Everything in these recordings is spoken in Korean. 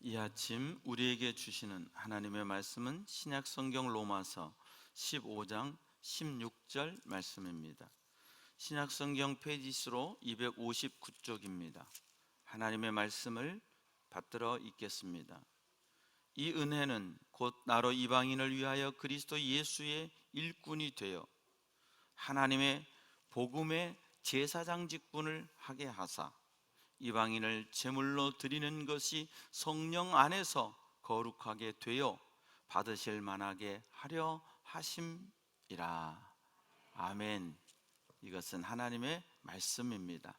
이 아침 우리에게 주시는 하나님의 말씀은 신약 성경 로마서 15장 16절 말씀입니다. 신약 성경 페이지 수로 259쪽입니다. 하나님의 말씀을 받들어 읽겠습니다. 이 은혜는 곧 나로 이방인을 위하여 그리스도 예수의 일꾼이 되어 하나님의 복음의 제사장 직분을 하게 하사 이방인을 제물로 드리는 것이 성령 안에서 거룩하게 되어 받으실 만하게 하려 하심이라. 아멘. 이것은 하나님의 말씀입니다.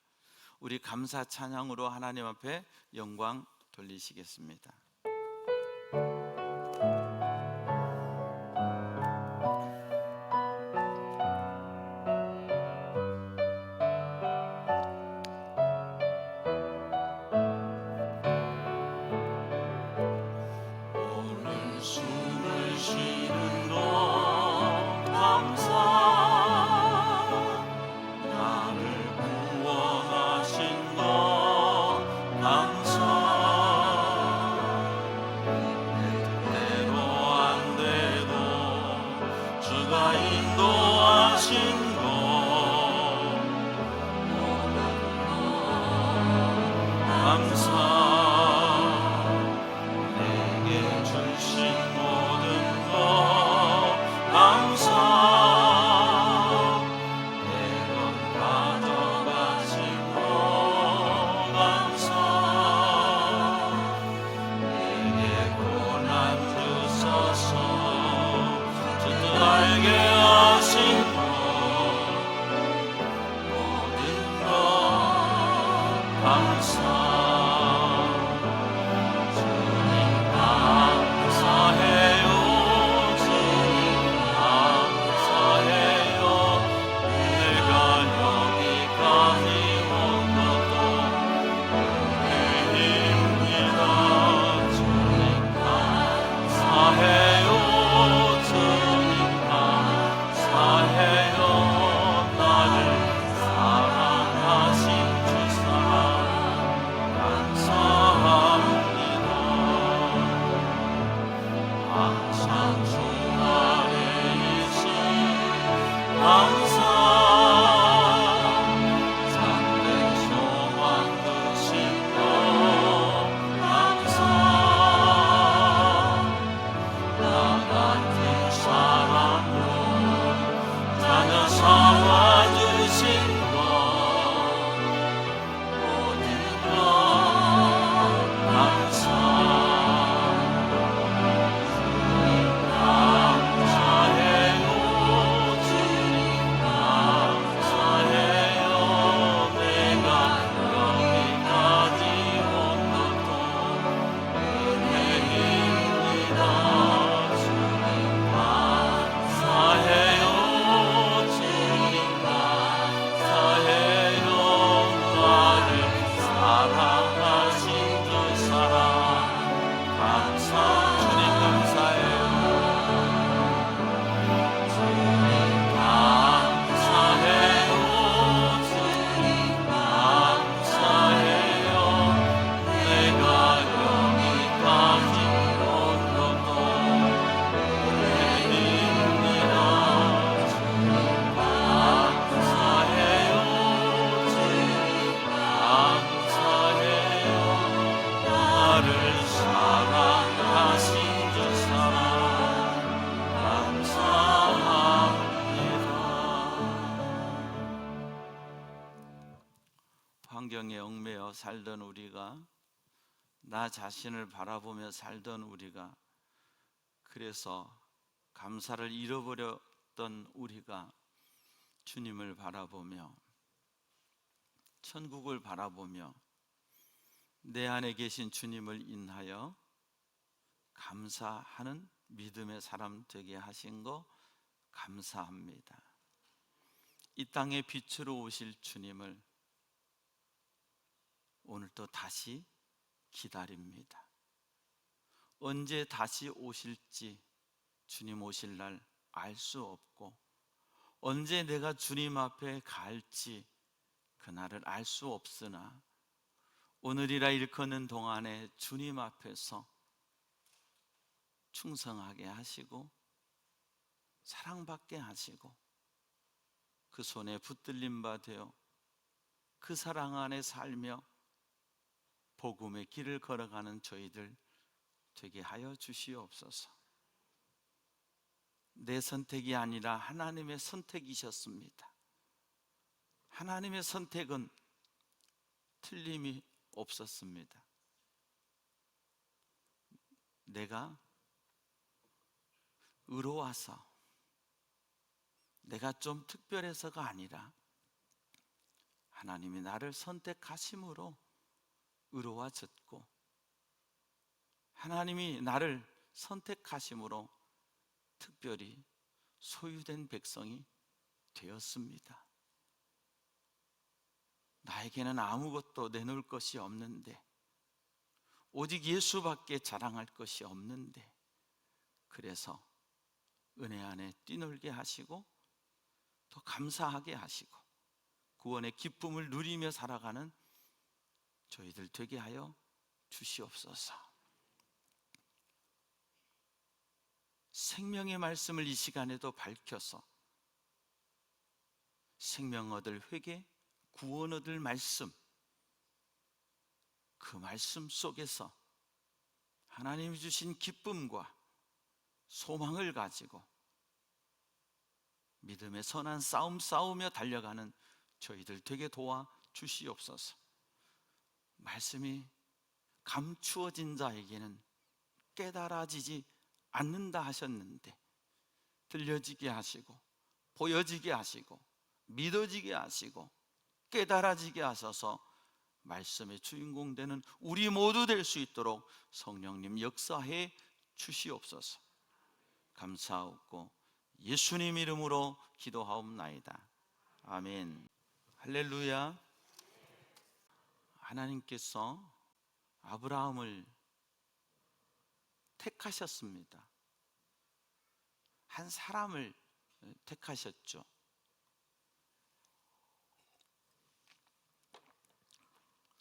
우리 감사 찬양으로 하나님 앞에 영광 돌리시겠습니다. 숨을 쉬는 너 감사, 나를 구원하신 너 감사. 내 뜻대로 안 돼도 주가 인도하신 거 감사. 환경에 얽매여 살던 우리가, 나 자신을 바라보며 살던 우리가, 그래서 감사를 잃어버렸던 우리가 주님을 바라보며 천국을 바라보며 내 안에 계신 주님을 인하여 감사하는 믿음의 사람 되게 하신 거 감사합니다. 이 땅에 빛으로 오실 주님을 오늘도 다시 기다립니다. 언제 다시 오실지 주님 오실 날 알 수 없고, 언제 내가 주님 앞에 갈지 그날을 알 수 없으나 오늘이라 일컫는 동안에 주님 앞에서 충성하게 하시고 사랑받게 하시고 그 손에 붙들림 바 되어 그 사랑 안에 살며 복음의 길을 걸어가는 저희들 되게 하여 주시옵소서. 내 선택이 아니라 하나님의 선택이셨습니다. 하나님의 선택은 틀림이 없었습니다. 내가 의로워서, 내가 좀 특별해서가 아니라 하나님이 나를 선택하심으로 의로워졌고, 하나님이 나를 선택하심으로 특별히 소유된 백성이 되었습니다. 나에게는 아무것도 내놓을 것이 없는데, 오직 예수밖에 자랑할 것이 없는데, 그래서 은혜 안에 뛰놀게 하시고 더 감사하게 하시고 구원의 기쁨을 누리며 살아가는 저희들 되게 하여 주시옵소서. 생명의 말씀을 이 시간에도 밝혀서 생명 얻을 회개, 구원 얻을 말씀, 그 말씀 속에서 하나님이 주신 기쁨과 소망을 가지고 믿음의 선한 싸움 싸우며 달려가는 저희들 되게 도와 주시옵소서. 말씀이 감추어진 자에게는 깨달아지지 않는다 하셨는데, 들려지게 하시고 보여지게 하시고 믿어지게 하시고 깨달아지게 하셔서 말씀의 주인공 되는 우리 모두 될 수 있도록 성령님 역사해 주시옵소서. 감사하고 예수님 이름으로 기도하옵나이다. 아멘. 할렐루야. 하나님께서 아브라함을 택하셨습니다. 한 사람을 택하셨죠.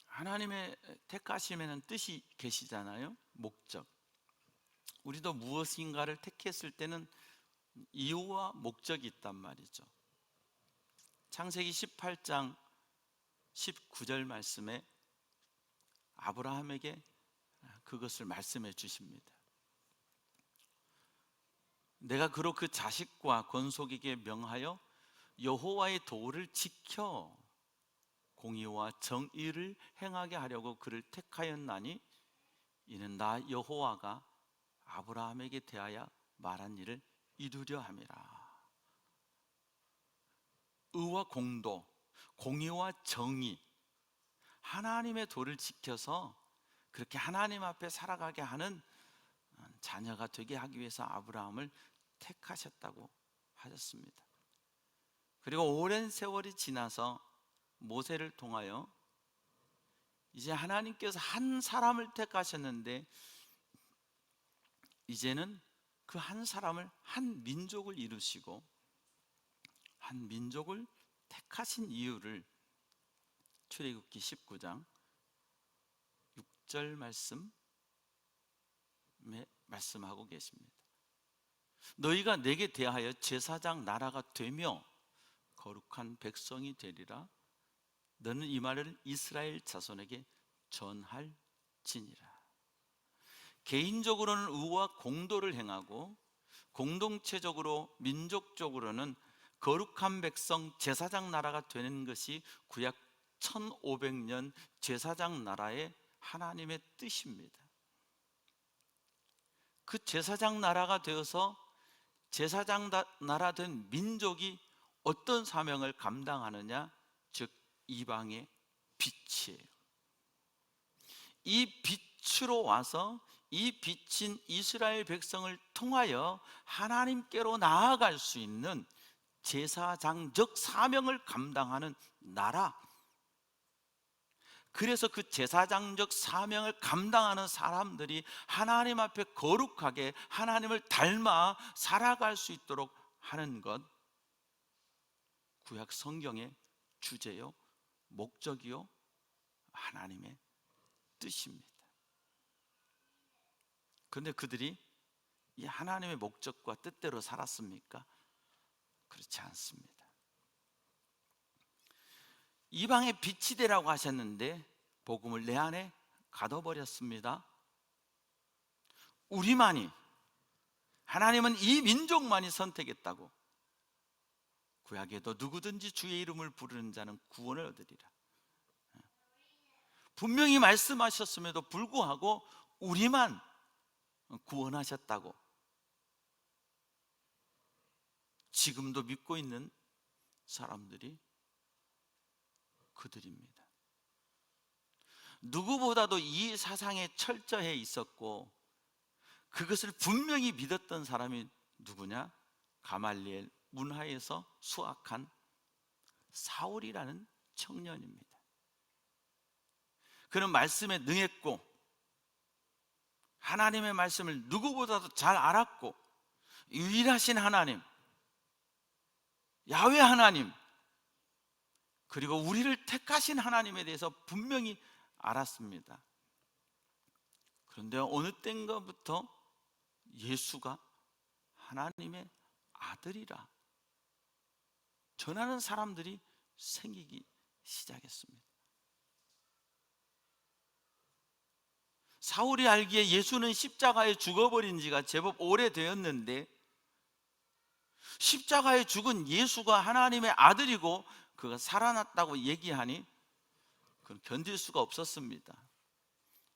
하나님의 택하심에는 뜻이 계시잖아요. 목적. 우리도 무엇인가를 택했을 때는 이유와 목적이 있단 말이죠. 창세기 18장 19절 말씀에 아브라함에게 그것을 말씀해 주십니다. 내가 그로 그 자식과 권속에게 명하여 여호와의 도를 지켜 공의와 정의를 행하게 하려고 그를 택하였나니 이는 나 여호와가 아브라함에게 대하여 말한 일을 이루려 함이라. 의와 공도, 공의와 정의, 하나님의 도를 지켜서 그렇게 하나님 앞에 살아가게 하는 자녀가 되게 하기 위해서 아브라함을 택하셨다고 하셨습니다. 그리고 오랜 세월이 지나서 모세를 통하여 이제 하나님께서 한 사람을 택하셨는데, 이제는 그 한 사람을, 한 민족을 이루시고 한 민족을 택하신 이유를 출애굽기 19장 6절 말씀에 말씀하고 계십니다. 너희가 내게 대하여 제사장 나라가 되며 거룩한 백성이 되리라. 너는 이 말을 이스라엘 자손에게 전할지니라. 개인적으로는 의와 공도를 행하고 공동체적으로 민족적으로는 거룩한 백성 제사장 나라가 되는 것이 구약 1500년 제사장 나라의 하나님의 뜻입니다. 그 제사장 나라가 되어서 제사장 나라 된 민족이 어떤 사명을 감당하느냐? 즉 이방의 빛이에요. 이 빛으로 와서 이 빛인 이스라엘 백성을 통하여 하나님께로 나아갈 수 있는 제사장적 사명을 감당하는 나라. 그래서 그 제사장적 사명을 감당하는 사람들이 하나님 앞에 거룩하게 하나님을 닮아 살아갈 수 있도록 하는 것, 구약 성경의 주제요, 목적이요, 하나님의 뜻입니다. 그런데 그들이 이 하나님의 목적과 뜻대로 살았습니까? 그렇지 않습니다. 이방의 빛이 되라고 하셨는데 복음을 내 안에 가둬버렸습니다. 우리만이, 하나님은 이 민족만이 선택했다고, 구약에도 누구든지 주의 이름을 부르는 자는 구원을 얻으리라. 분명히 말씀하셨음에도 불구하고 우리만 구원하셨다고 지금도 믿고 있는 사람들이 그들입니다. 누구보다도 이 사상에 철저해 있었고 그것을 분명히 믿었던 사람이 누구냐? 가말리엘 문화에서 수학한 사울이라는 청년입니다. 그는 말씀에 능했고 하나님의 말씀을 누구보다도 잘 알았고 유일하신 하나님, 야훼 하나님, 그리고 우리를 택하신 하나님에 대해서 분명히 알았습니다. 그런데 어느 때인가부터 예수가 하나님의 아들이라 전하는 사람들이 생기기 시작했습니다. 사울이 알기에 예수는 십자가에 죽어버린 지가 제법 오래되었는데 십자가에 죽은 예수가 하나님의 아들이고 그가 살아났다고 얘기하니 그건 견딜 수가 없었습니다.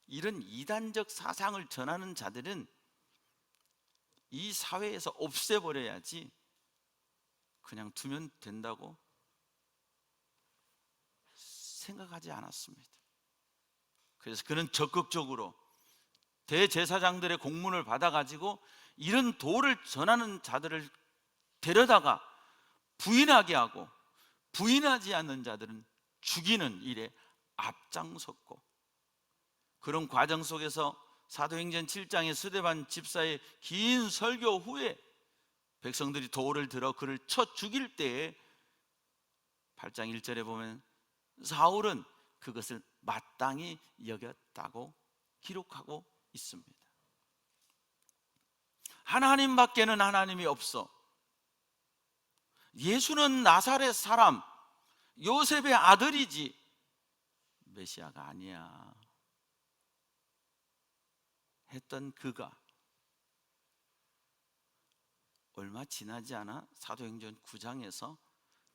이런 이단적 사상을 전하는 자들은 이 사회에서 없애버려야지 그냥 두면 된다고 생각하지 않았습니다. 그래서 그는 적극적으로 대제사장들의 공문을 받아가지고 이런 도를 전하는 자들을 데려다가 부인하게 하고 부인하지 않는 자들은 죽이는 일에 앞장섰고, 그런 과정 속에서 사도행전 7장의 스데반 집사의 긴 설교 후에 백성들이 돌을 들어 그를 쳐 죽일 때에 8장 1절에 보면 사울은 그것을 마땅히 여겼다고 기록하고 있습니다. 하나님밖에는 하나님이 없어. 예수는 나사렛 사람 요셉의 아들이지 메시아가 아니야 했던 그가 얼마 지나지 않아 사도행전 9장에서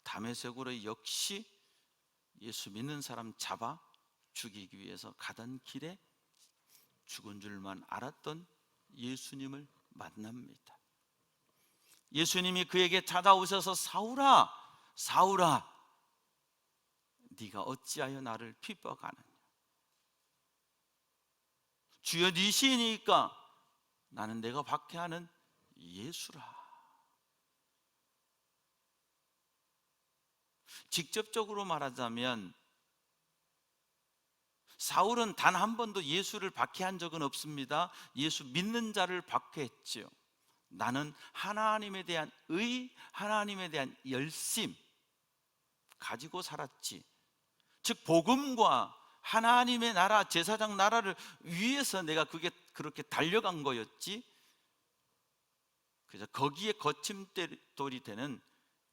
다메섹으로 역시 예수 믿는 사람 잡아 죽이기 위해서 가던 길에 죽은 줄만 알았던 예수님을 만납니다. 예수님이 그에게 찾아오셔서 사울아, 사울아, 네가 어찌하여 나를 핍박하느냐? 주여 네 시이니까 나는 내가 박해하는 예수라. 직접적으로 말하자면 사울은 단 한 번도 예수를 박해한 적은 없습니다. 예수 믿는 자를 박해했지요. 나는 하나님에 대한 의, 하나님에 대한 열심 가지고 살았지. 즉 복음과 하나님의 나라, 제사장 나라를 위해서 내가 그렇게 달려간 거였지. 그래서 거기에 거침돌이 되는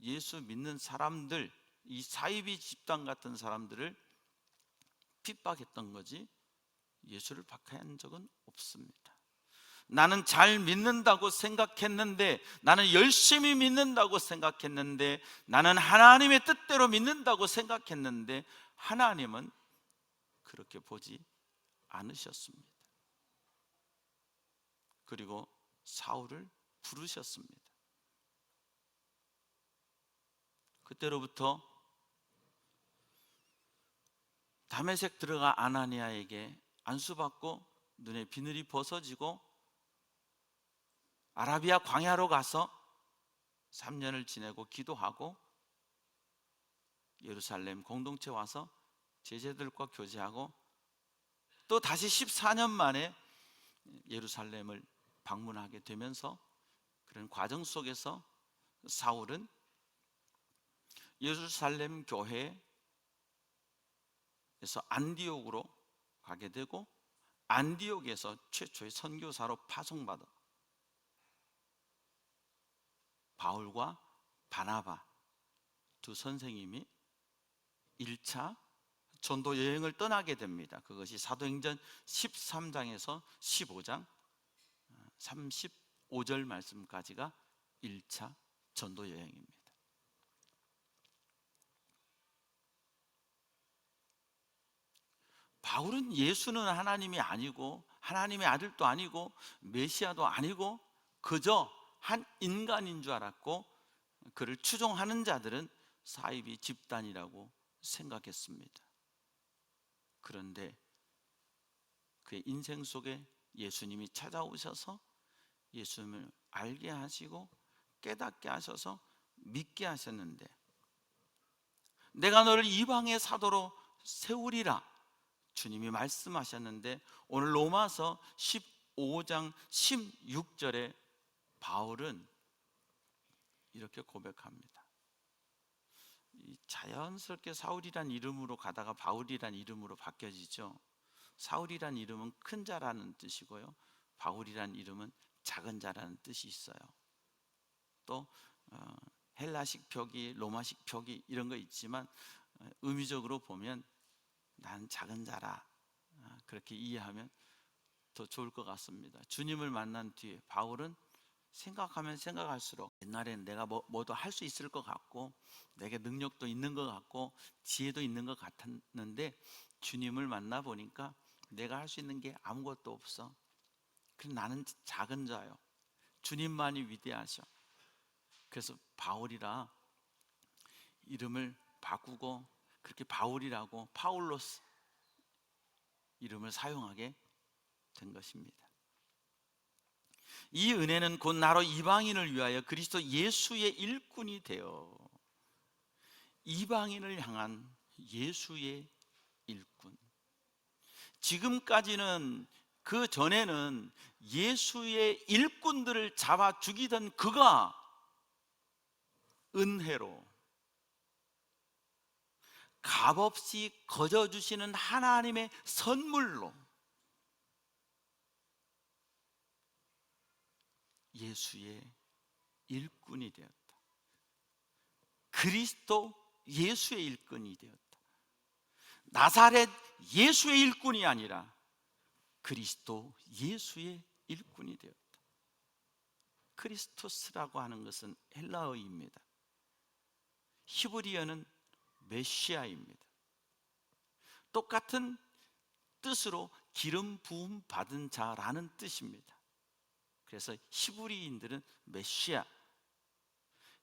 예수 믿는 사람들, 이 사이비 집단 같은 사람들을 핍박했던 거지 예수를 박해한 적은 없습니다. 나는 잘 믿는다고 생각했는데, 나는 열심히 믿는다고 생각했는데, 나는 하나님의 뜻대로 믿는다고 생각했는데 하나님은 그렇게 보지 않으셨습니다. 그리고 사울을 부르셨습니다. 그때로부터 다메섹 들어가 아나니아에게 안수받고 눈에 비늘이 벗어지고 아라비아 광야로 가서 3년을 지내고 기도하고 예루살렘 공동체 와서 제자들과 교제하고 또 다시 14년 만에 예루살렘을 방문하게 되면서 그런 과정 속에서 사울은 예루살렘 교회에서 안디옥으로 가게 되고 안디옥에서 최초의 선교사로 파송받은 바울과 바나바 두 선생님이 1차 전도 여행을 떠나게 됩니다. 그것이 사도행전 13장에서 15장 35절 말씀까지가 1차 전도 여행입니다. 바울은 예수는 하나님이 아니고 하나님의 아들도 아니고 메시아도 아니고 그저 한 인간인 줄 알았고, 그를 추종하는 자들은 사이비 집단이라고 생각했습니다. 그런데 그의 인생 속에 예수님이 찾아오셔서 예수님을 알게 하시고 깨닫게 하셔서 믿게 하셨는데, 내가 너를 이방의 사도로 세우리라 주님이 말씀하셨는데, 오늘 로마서 15장 16절에 바울은 이렇게 고백합니다. 자연스럽게 사울이란 이름으로 가다가 바울이란 이름으로 바뀌어지죠. 사울이란 이름은 큰 자라는 뜻이고요, 바울이란 이름은 작은 자라는 뜻이 있어요. 또 헬라식 표기, 로마식 표기 이런 거 있지만 의미적으로 보면 난 작은 자라, 그렇게 이해하면 더 좋을 것 같습니다. 주님을 만난 뒤에 바울은 생각하면 생각할수록 옛날에는 내가 뭐도 할 수 있을 것 같고 내게 능력도 있는 것 같고 지혜도 있는 것 같았는데, 주님을 만나 보니까 내가 할 수 있는 게 아무것도 없어. 그래서 나는 작은 자요, 주님만이 위대하셔. 그래서 바울이라 이름을 바꾸고 그렇게 바울이라고 파울로스 이름을 사용하게 된 것입니다. 이 은혜는 곧 나로 이방인을 위하여 그리스도 예수의 일꾼이 되어, 이방인을 향한 예수의 일꾼. 지금까지는, 그 전에는 예수의 일꾼들을 잡아 죽이던 그가 은혜로 값없이 거저 주시는 하나님의 선물로 예수의 일꾼이 되었다. 그리스도 예수의 일꾼이 되었다. 나사렛 예수의 일꾼이 아니라 그리스도 예수의 일꾼이 되었다. 크리스토스라고 하는 것은 헬라어입니다. 히브리어는 메시아입니다. 똑같은 뜻으로 기름 부음 받은 자라는 뜻입니다. 그래서 히브리인들은 메시아,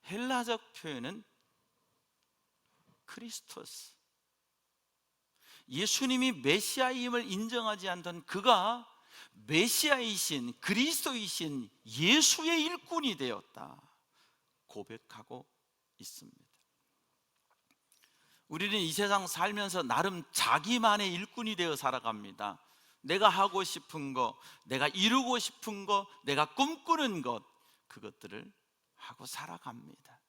헬라적 표현은 크리스토스. 예수님이 메시아임을 인정하지 않던 그가 메시아이신 그리스도이신 예수의 일꾼이 되었다 고백하고 있습니다. 우리는 이 세상 살면서 나름 자기만의 일꾼이 되어 살아갑니다. 내가 하고 싶은 거, 내가 이루고 싶은 거, 내가 꿈꾸는 것, 그것들을 하고 살아갑니다.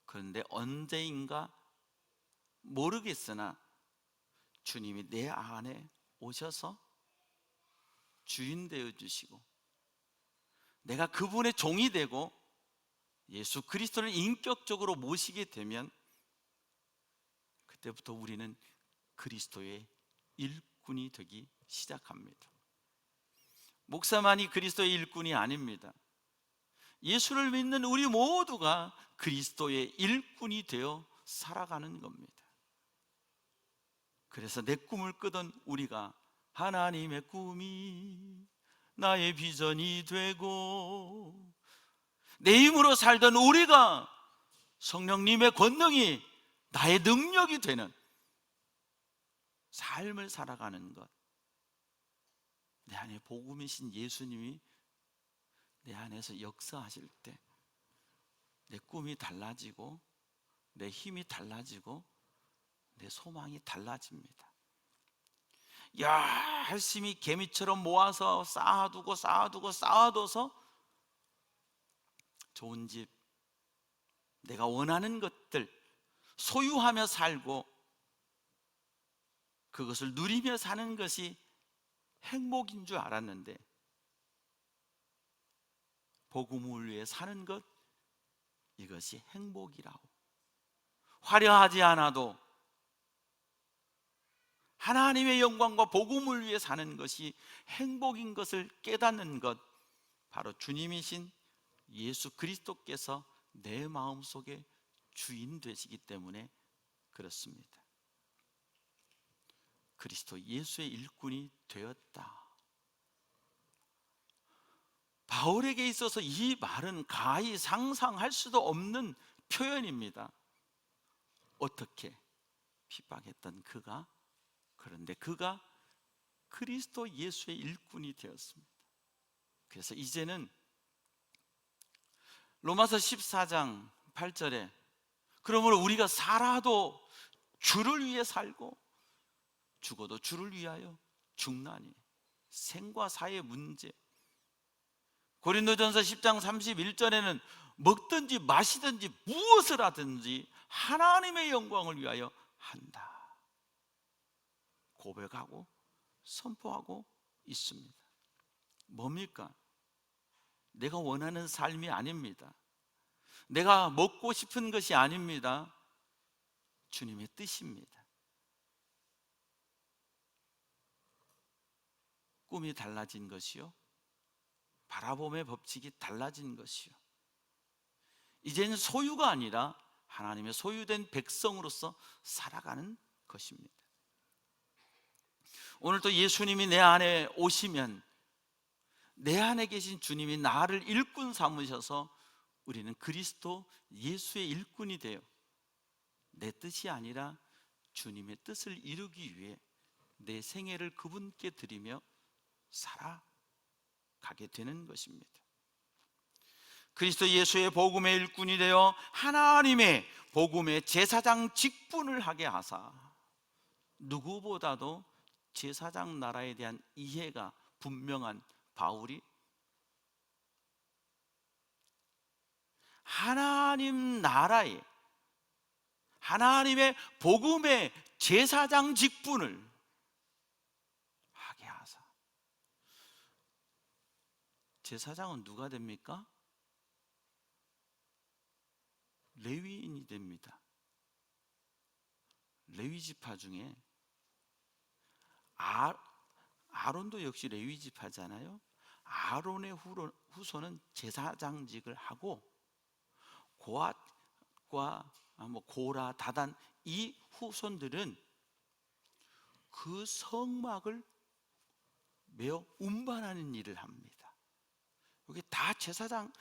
그런데 언제인가 모르겠으나 주님이 내 안에 오셔서 주인 되어 주시고 내가 그분의 종이 되고 예수 그리스도를 인격적으로 모시게 되면, 그때부터 우리는 그리스도의 일꾼이 되기 시작합니다. 목사만이 그리스도의 일꾼이 아닙니다. 예수를 믿는 우리 모두가 그리스도의 일꾼이 되어 살아가는 겁니다. 그래서 내 꿈을 꾸던 우리가 하나님의 꿈이 나의 비전이 되고, 내 힘으로 살던 우리가 성령님의 권능이 나의 능력이 되는 삶을 살아가는 것, 내 안에 복음이신 예수님이 내 안에서 역사하실 때 내 꿈이 달라지고 내 힘이 달라지고 내 소망이 달라집니다. 열심히 개미처럼 모아서 쌓아둬서 좋은 집, 내가 원하는 것들 소유하며 살고, 그것을 누리며 사는 것이 행복인 줄 알았는데, 복음을 위해 사는 것, 이것이 행복이라고. 화려하지 않아도 하나님의 영광과 복음을 위해 사는 것이 행복인 것을 깨닫는 것, 바로 주님이신 예수 그리스도께서 내 마음속에 주인 되시기 때문에 그렇습니다. 그리스도 예수의 일꾼이 되었다. 바울에게 있어서 이 말은 가히 상상할 수도 없는 표현입니다. 어떻게 핍박했던 그가, 그런데 그가 그리스도 예수의 일꾼이 되었습니다. 그래서 이제는 로마서 14장 8절에 그러므로 우리가 살아도 주를 위해 살고 죽어도 주를 위하여 죽나니, 생과 사의 문제. 고린도전서 10장 31절에는 먹든지 마시든지 무엇을 하든지 하나님의 영광을 위하여 한다 고백하고 선포하고 있습니다. 뭡니까? 내가 원하는 삶이 아닙니다. 내가 먹고 싶은 것이 아닙니다. 주님의 뜻입니다. 꿈이 달라진 것이요, 바라봄의 법칙이 달라진 것이요, 이제는 소유가 아니라 하나님의 소유된 백성으로서 살아가는 것입니다. 오늘 또 예수님이 내 안에 오시면 내 안에 계신 주님이 나를 일꾼 삼으셔서 우리는 그리스도 예수의 일꾼이 되어 내 뜻이 아니라 주님의 뜻을 이루기 위해 내 생애를 그분께 드리며 살아가게 되는 것입니다. 그리스도 예수의 복음의 일꾼이 되어 하나님의 복음의 제사장 직분을 하게 하사, 누구보다도 제사장 나라에 대한 이해가 분명한 바울이 하나님 나라의, 하나님의 복음의 제사장 직분을 하게 하사. 제사장은 누가 됩니까? 레위인이 됩니다. 레위 지파 중에 아론도 역시 레위 지파잖아요. 아론의 후손은 제사장직을 하고, 고앗과 고라, 다단 이 후손들은 그 성막을 메어 운반하는 일을 합니다. 이게 다 제사장,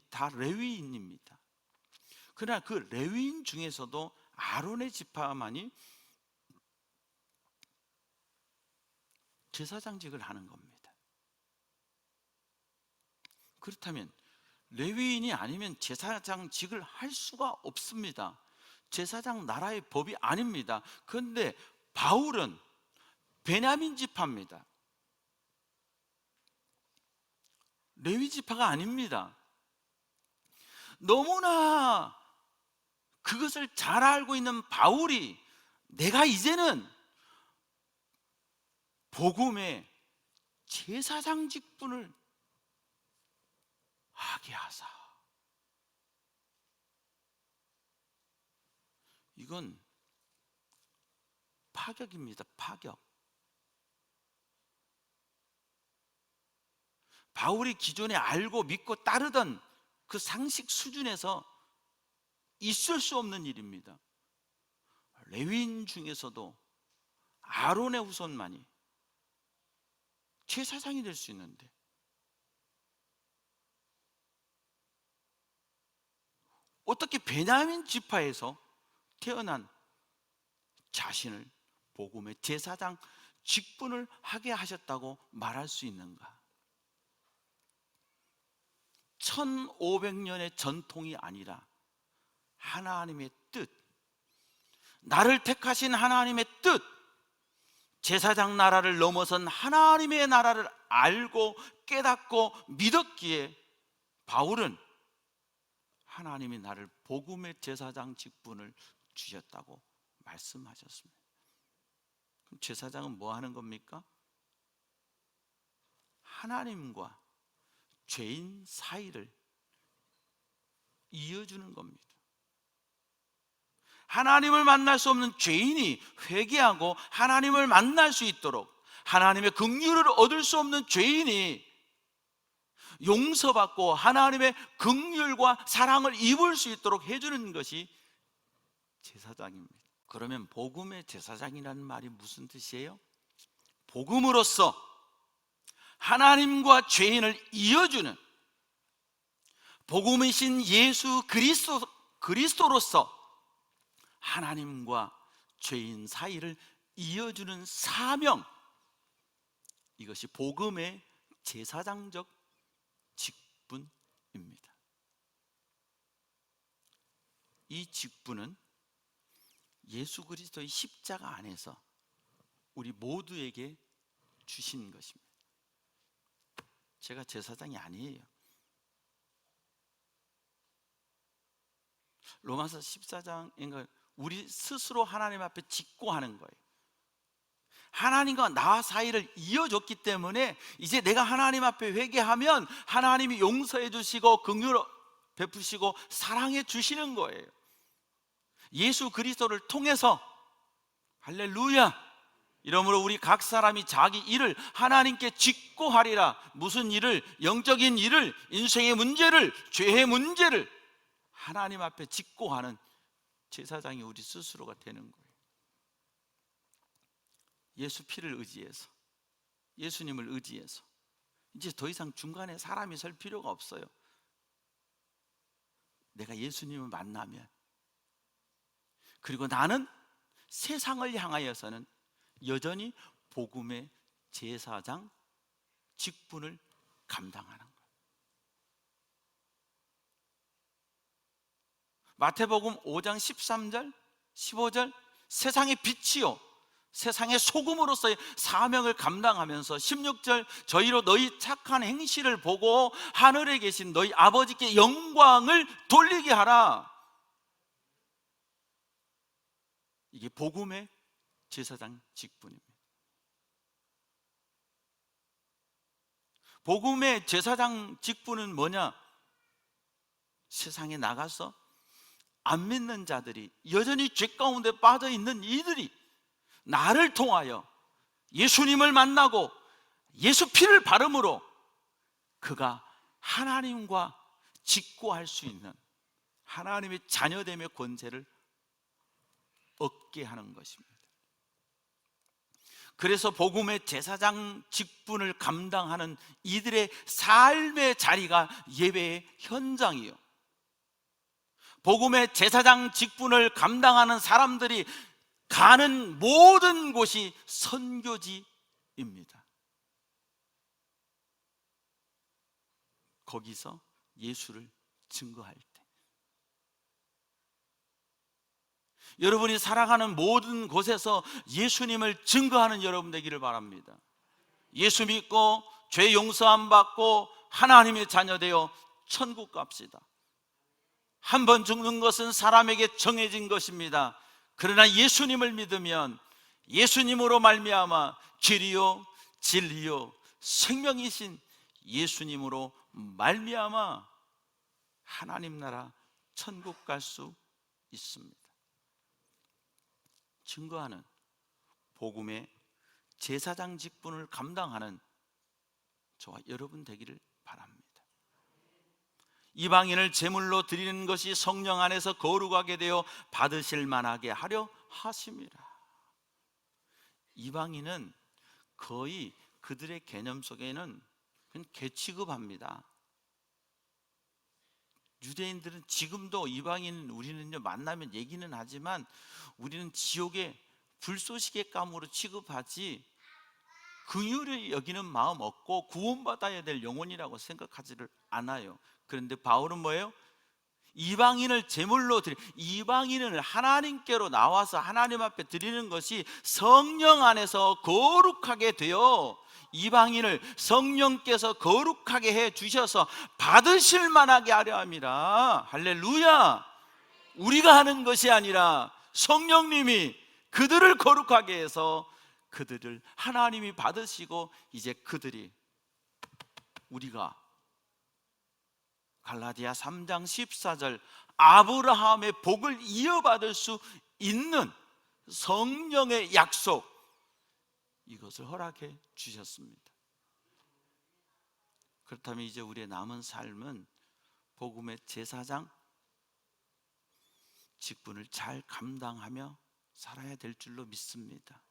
다 레위인입니다. 그러나 그 레위인 중에서도 아론의 지파만이 제사장직을 하는 겁니다. 그렇다면 레위인이 아니면 제사장직을 할 수가 없습니다. 제사장 나라의 법이 아닙니다. 그런데 바울은 베냐민 지파입니다. 레위 지파가 아닙니다. 너무나 그것을 잘 알고 있는 바울이 내가 이제는 복음의 제사장 직분을 하게 하사. 이건 파격입니다. 파격. 바울이 기존에 알고 믿고 따르던 그 상식 수준에서 있을 수 없는 일입니다. 레위인 중에서도 아론의 후손만이 제사장이 될 수 있는데, 어떻게 베냐민 지파에서 태어난 자신을 복음의 제사장 직분을 하게 하셨다고 말할 수 있는가? 1500년의 전통이 아니라 하나님의 뜻, 나를 택하신 하나님의 뜻, 제사장 나라를 넘어선 하나님의 나라를 알고 깨닫고 믿었기에 바울은 하나님이 나를 복음의 제사장 직분을 주셨다고 말씀하셨습니다. 제사장은 뭐 하는 겁니까? 하나님과 죄인 사이를 이어주는 겁니다. 하나님을 만날 수 없는 죄인이 회개하고 하나님을 만날 수 있도록, 하나님의 긍휼을 얻을 수 없는 죄인이 용서받고 하나님의 긍휼과 사랑을 입을 수 있도록 해주는 것이 제사장입니다. 그러면 복음의 제사장이라는 말이 무슨 뜻이에요? 복음으로써 하나님과 죄인을 이어주는, 복음이신 예수 그리스도로서 하나님과 죄인 사이를 이어주는 사명, 이것이 복음의 제사장적 직분입니다. 이 직분은 예수 그리스도의 십자가 안에서 우리 모두에게 주신 것입니다. 제가 제사장이 아니에요. 로마서 14장인가 우리 스스로 하나님 앞에 직고하는 거예요. 하나님과 나와 사이를 이어줬기 때문에 이제 내가 하나님 앞에 회개하면 하나님이 용서해 주시고 긍휼 베푸시고 사랑해 주시는 거예요. 예수 그리스도를 통해서, 할렐루야, 이러므로 우리 각 사람이 자기 일을 하나님께 직고하리라. 무슨 일을? 영적인 일을, 인생의 문제를, 죄의 문제를 하나님 앞에 직고하는 제사장이 우리 스스로가 되는 거예요. 예수 피를 의지해서, 예수님을 의지해서 이제 더 이상 중간에 사람이 설 필요가 없어요. 내가 예수님을 만나면, 그리고 나는 세상을 향하여서는 여전히 복음의 제사장 직분을 감당하는 거예요. 마태복음 5장 13절 15절 세상의 빛이요 세상의 소금으로서의 사명을 감당하면서 16절 저희로 너희 착한 행실을 보고 하늘에 계신 너희 아버지께 영광을 돌리게 하라. 이게 복음의 제사장 직분입니다. 복음의 제사장 직분은 뭐냐? 세상에 나가서 안 믿는 자들이, 여전히 죄 가운데 빠져 있는 이들이 나를 통하여 예수님을 만나고 예수 피를 바름으로 그가 하나님과 직고할 수 있는 하나님의 자녀됨의 권세를 얻게 하는 것입니다. 그래서 복음의 제사장 직분을 감당하는 이들의 삶의 자리가 예배의 현장이요, 복음의 제사장 직분을 감당하는 사람들이 가는 모든 곳이 선교지입니다. 거기서 예수를 증거할 때 여러분이 살아가는 모든 곳에서 예수님을 증거하는 여러분 되기를 바랍니다. 예수 믿고 죄 용서함 받고 하나님의 자녀 되어 천국 갑시다. 한 번 죽는 것은 사람에게 정해진 것입니다. 그러나 예수님을 믿으면 예수님으로 말미암아 길이요 진리요 생명이신 예수님으로 말미암아 하나님 나라 천국 갈 수 있습니다. 증거하는 복음의 제사장 직분을 감당하는 저와 여러분 되기를 바랍니다. 이방인을 제물로 드리는 것이 성령 안에서 거룩하게 되어 받으실 만하게 하려 하심이라. 이방인은 거의 그들의 개념 속에는 그냥 개 취급합니다. 유대인들은 지금도 이방인 우리는요 만나면 얘기는 하지만 우리는 지옥의 불쏘시개 감으로 취급하지 긍휼을 여기는 마음 없고 구원받아야 될 영혼이라고 생각하지를 않아요. 그런데 바울은 뭐예요? 이방인을 제물로 이방인을 하나님께로 나와서 하나님 앞에 드리는 것이 성령 안에서 거룩하게 되어 이방인을 성령께서 거룩하게 해 주셔서 받으실 만하게 하려 함이라. 할렐루야. 우리가 하는 것이 아니라 성령님이 그들을 거룩하게 해서 그들을 하나님이 받으시고 이제 그들이 우리가 갈라디아 3장 14절 아브라함의 복을 이어받을 수 있는 성령의 약속, 이것을 허락해 주셨습니다. 그렇다면 이제 우리의 남은 삶은 복음의 제사장 직분을 잘 감당하며 살아야 될 줄로 믿습니다.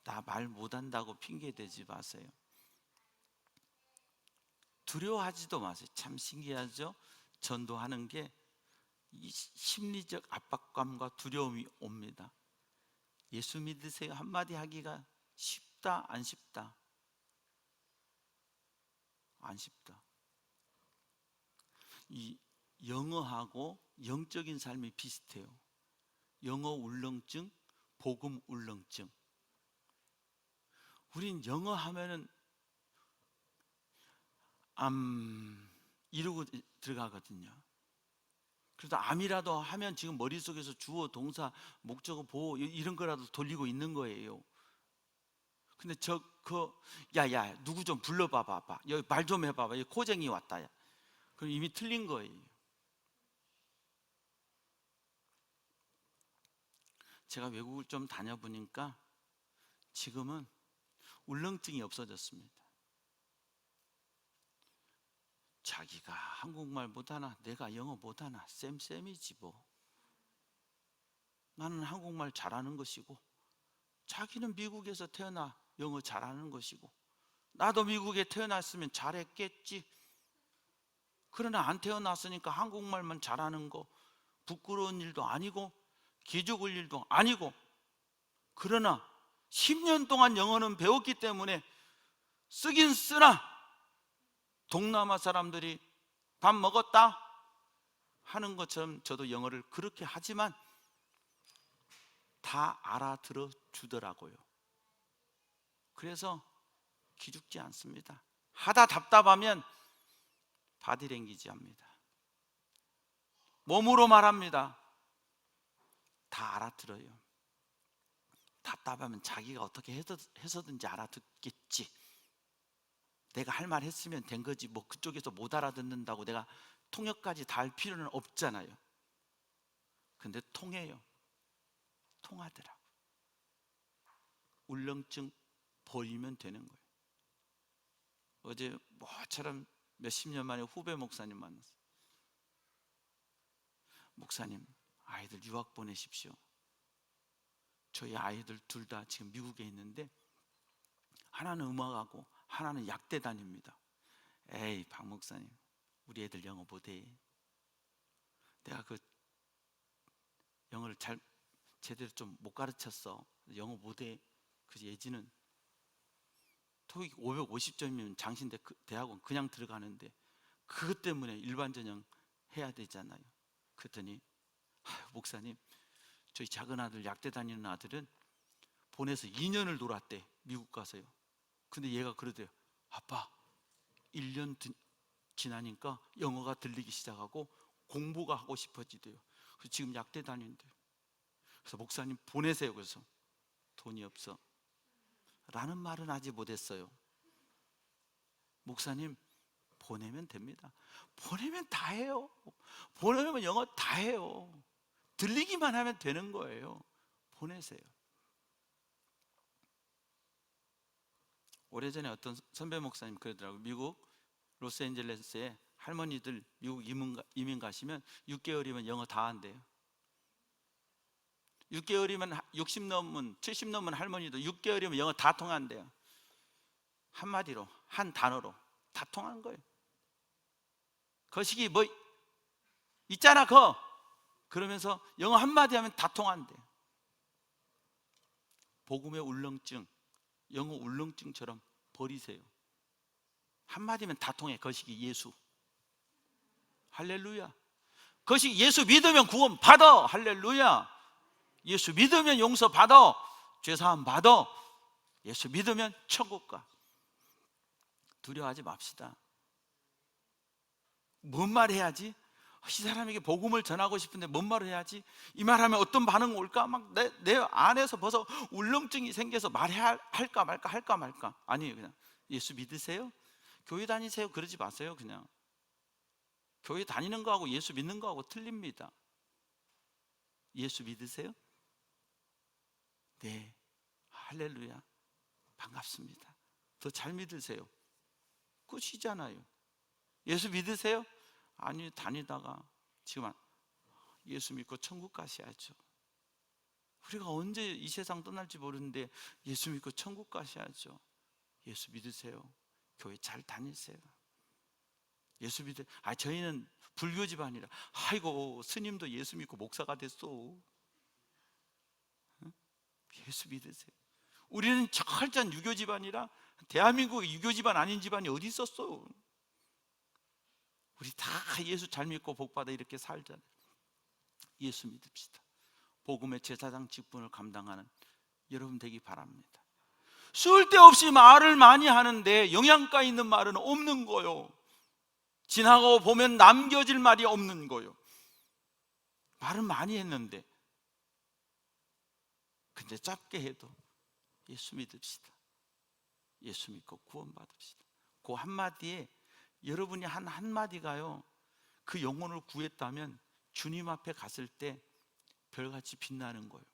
나 말 못한다고 핑계대지 마세요. 두려워하지도 마세요. 참 신기하죠? 전도하는 게 이 심리적 압박감과 두려움이 옵니다. 예수 믿으세요 한마디 하기가 쉽다 안 쉽다? 안 쉽다. 이 영어하고 영적인 삶이 비슷해요. 영어 울렁증, 복음 울렁증. 우린 영어 하면은 이러고 들어가거든요. 그래서 암이라도 하면 지금 머릿속에서 주어, 동사, 목적어, 보호 이런 거라도 돌리고 있는 거예요. 근데 야야 누구 좀 불러봐봐, 여기 말 좀 해봐봐, 여기 코쟁이 왔다. 그럼 이미 틀린 거예요. 제가 외국을 좀 다녀보니까 지금은 울렁증이 없어졌습니다. 자기가 한국말 못하나 내가 영어 못하나 쌤이지 뭐. 나는 한국말 잘하는 것이고 자기는 미국에서 태어나 영어 잘하는 것이고 나도 미국에 태어났으면 잘했겠지. 그러나 안 태어났으니까 한국말만 잘하는 거 부끄러운 일도 아니고 기죽을 일도 아니고, 그러나 10년 동안 영어는 배웠기 때문에 쓰긴 쓰나 동남아 사람들이 밥 먹었다 하는 것처럼 저도 영어를 그렇게 하지만 다 알아들어 주더라고요. 그래서 기죽지 않습니다. 하다 답답하면 바디랭귀지 합니다. 몸으로 말합니다. 다 알아들어요. 답답하면 자기가 어떻게 해서든지 알아듣겠지. 내가 할 말 했으면 된 거지 뭐 그쪽에서 못 알아듣는다고 내가 통역까지 다 할 필요는 없잖아요. 근데 통해요. 통하더라고. 울렁증 버리면 되는 거예요. 어제 뭐처럼 몇십 년 만에 후배 목사님 만났어요. 목사님, 아이들 유학 보내십시오. 저희 아이들 둘 다 지금 미국에 있는데 하나는 음악하고 하나는 약대 다닙니다. 에이 박 목사님, 우리 애들 영어 못해. 내가 그 영어를 잘 제대로 좀 못 가르쳤어. 영어 못해. 그래서 예지는 토익 550점이면 장신대 대학원 그냥 들어가는데 그것 때문에 일반 전형 해야 되잖아요. 그랬더니 목사님, 저희 작은 아들 약대 다니는 아들은 보내서 2년을 놀았대. 미국 가서요. 근데 얘가 그러대요. 아빠 1년 지나니까 영어가 들리기 시작하고 공부가 하고 싶어지대요. 그래서 지금 약대 다닌대요. 그래서 목사님 보내세요. 그래서 돈이 없어 라는 말은 하지 못했어요. 목사님 보내면 됩니다. 보내면 다 해요. 보내면 영어 다 해요. 들리기만 하면 되는 거예요. 보내세요. 오래전에 어떤 선배 목사님 그러더라고요. 미국 로스앤젤레스에 할머니들 미국 이민 가시면 6개월이면 영어 다 한대요. 6개월이면 60 넘은 70 넘은 할머니도 6개월이면 영어 다 통한대요. 한마디로 한 단어로 다 통한 거예요. 거시기 뭐 있잖아 거 그러면서 영어 한마디 하면 다 통한대요. 복음의 울렁증, 영어 울렁증처럼 버리세요. 한마디면 다 통해. 거시기 예수. 할렐루야. 거시기 예수 믿으면 구원 받아. 할렐루야. 예수 믿으면 용서 받아. 죄사함 받아. 예수 믿으면 천국 가. 두려워하지 맙시다. 뭔 말 해야지? 이 사람에게 복음을 전하고 싶은데 뭔 말을 해야지? 이 말하면 어떤 반응 올까? 막 내 안에서 벌써 울렁증이 생겨서 말해야 할까 말까. 아니에요. 그냥 예수 믿으세요? 교회 다니세요? 그러지 마세요. 그냥 교회 다니는 거하고 예수 믿는 거하고 틀립니다. 예수 믿으세요? 네, 할렐루야, 반갑습니다. 더 잘 믿으세요. 끝이잖아요. 예수 믿으세요? 아니, 다니다가 지금 예수 믿고 천국 가셔야죠. 우리가 언제 이 세상 떠날지 모르는데 예수 믿고 천국 가셔야죠. 예수 믿으세요? 교회 잘 다니세요? 예수 믿으세요? 저희는 불교 집안이라. 아이고, 스님도 예수 믿고 목사가 됐어. 예수 믿으세요? 우리는 철저한 유교 집안이라. 대한민국에 유교 집안 아닌 집안이 어디 있었어? 우리 다 예수 잘 믿고 복받아 이렇게 살잖아요. 예수 믿읍시다. 복음의 제사장 직분을 감당하는 여러분 되기 바랍니다. 쓸데없이 말을 많이 하는데 영양가 있는 말은 없는 거요. 지나가고 보면 남겨질 말이 없는 거요. 말은 많이 했는데, 근데 짧게 해도 예수 믿읍시다. 예수 믿고 구원받읍시다. 그 한마디에 여러분이 한 한마디가요, 그 영혼을 구했다면 주님 앞에 갔을 때 별같이 빛나는 거예요.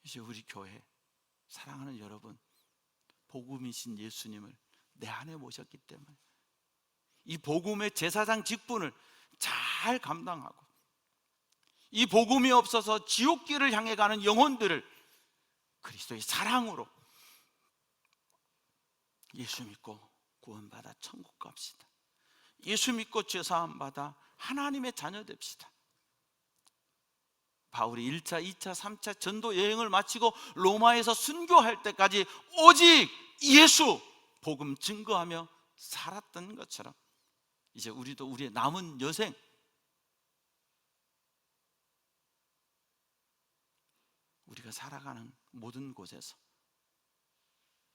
이제 우리 교회 사랑하는 여러분, 복음이신 예수님을 내 안에 모셨기 때문에 이 복음의 제사장 직분을 잘 감당하고, 이 복음이 없어서 지옥길을 향해 가는 영혼들을 그리스도의 사랑으로 예수 믿고 구원받아 천국 갑시다. 예수 믿고 죄사함 받아 하나님의 자녀 됩시다. 바울이 1차, 2차, 3차 전도 여행을 마치고 로마에서 순교할 때까지 오직 예수 복음 증거하며 살았던 것처럼, 이제 우리도 우리의 남은 여생 우리가 살아가는 모든 곳에서,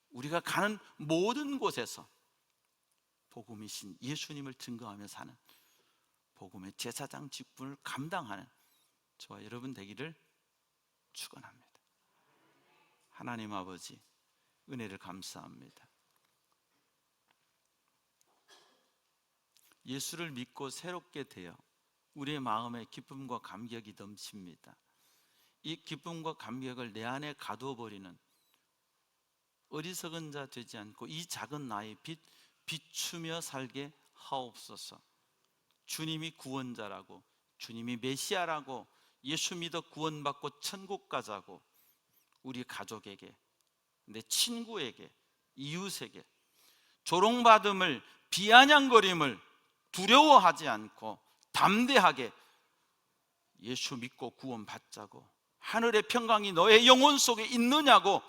우리가 가는 모든 곳에서 복음이신 예수님을 증거하며 사는 복음의 제사장 직분을 감당하는 저와 여러분 되기를 축원합니다. 하나님 아버지, 은혜를 감사합니다. 예수를 믿고 새롭게 되어 우리의 마음에 기쁨과 감격이 넘칩니다. 이 기쁨과 감격을 내 안에 가두어버리는 어리석은 자 되지 않고 이 작은 나이 비추며 살게 하옵소서. 주님이 구원자라고, 주님이 메시아라고, 예수 믿어 구원받고 천국 가자고 우리 가족에게, 내 친구에게, 이웃에게 조롱받음을, 비아냥거림을 두려워하지 않고 담대하게 예수 믿고 구원받자고, 하늘의 평강이 너의 영혼 속에 있느냐고,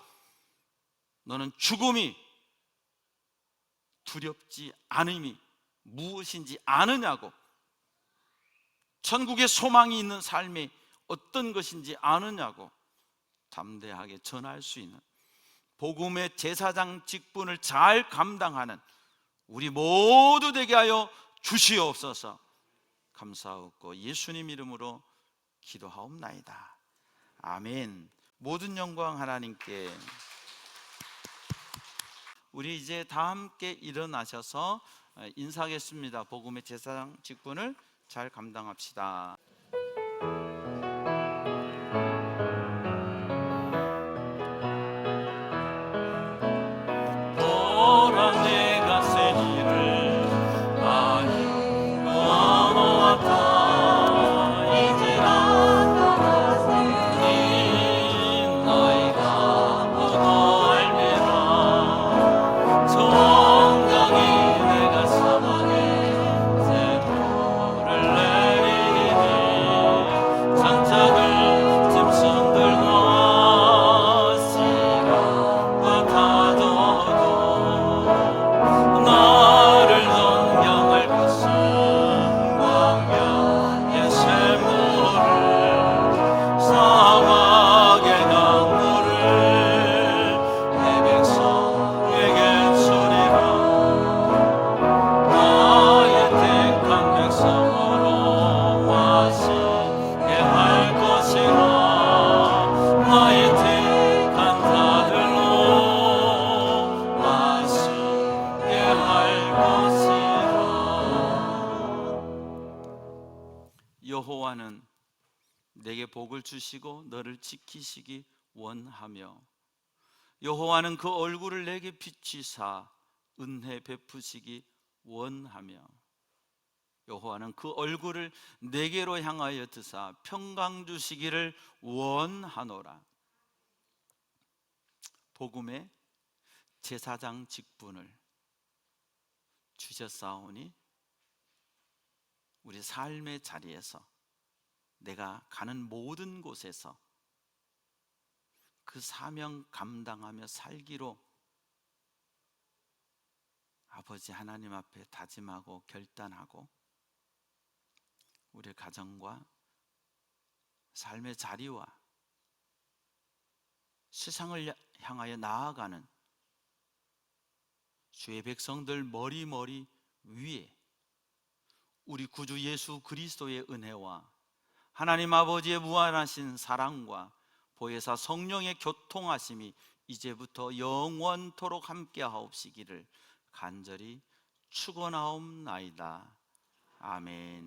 너는 죽음이 두렵지 않음이 무엇인지 아느냐고, 천국의 소망이 있는 삶이 어떤 것인지 아느냐고 담대하게 전할 수 있는 복음의 제사장 직분을 잘 감당하는 우리 모두 되게 하여 주시옵소서. 감사하고 예수님 이름으로 기도하옵나이다. 아멘. 모든 영광 하나님께. 우리 이제 다 함께 일어나셔서 인사하겠습니다. 복음의 제사장 직분을 잘 감당합시다. 보라 내가 센 일을 알고왔다. 이제라 너희가 보고 알매라. 정강이 내가 사방에 새 돌을 내리니 여호와는 내게 복을 주시고 너를 지키시기 원하며 여호와는 그 얼굴을 내게 비추사 은혜 베푸시기 원하며 여호와는 그 얼굴을 내게로 향하여 드사 평강 주시기를 원하노라. 복음의 제사장 직분을 주셨사오니 우리 삶의 자리에서 내가 가는 모든 곳에서 그 사명 감당하며 살기로 아버지 하나님 앞에 다짐하고 결단하고 우리 가정과 삶의 자리와 세상을 향하여 나아가는 주의 백성들 머리 위에 우리 구주 예수 그리스도의 은혜와 하나님 아버지의 무한하신 사랑과 보혜사 성령의 교통하심이 이제부터 영원토록 함께 하옵시기를 간절히 축원하옵나이다. 아멘.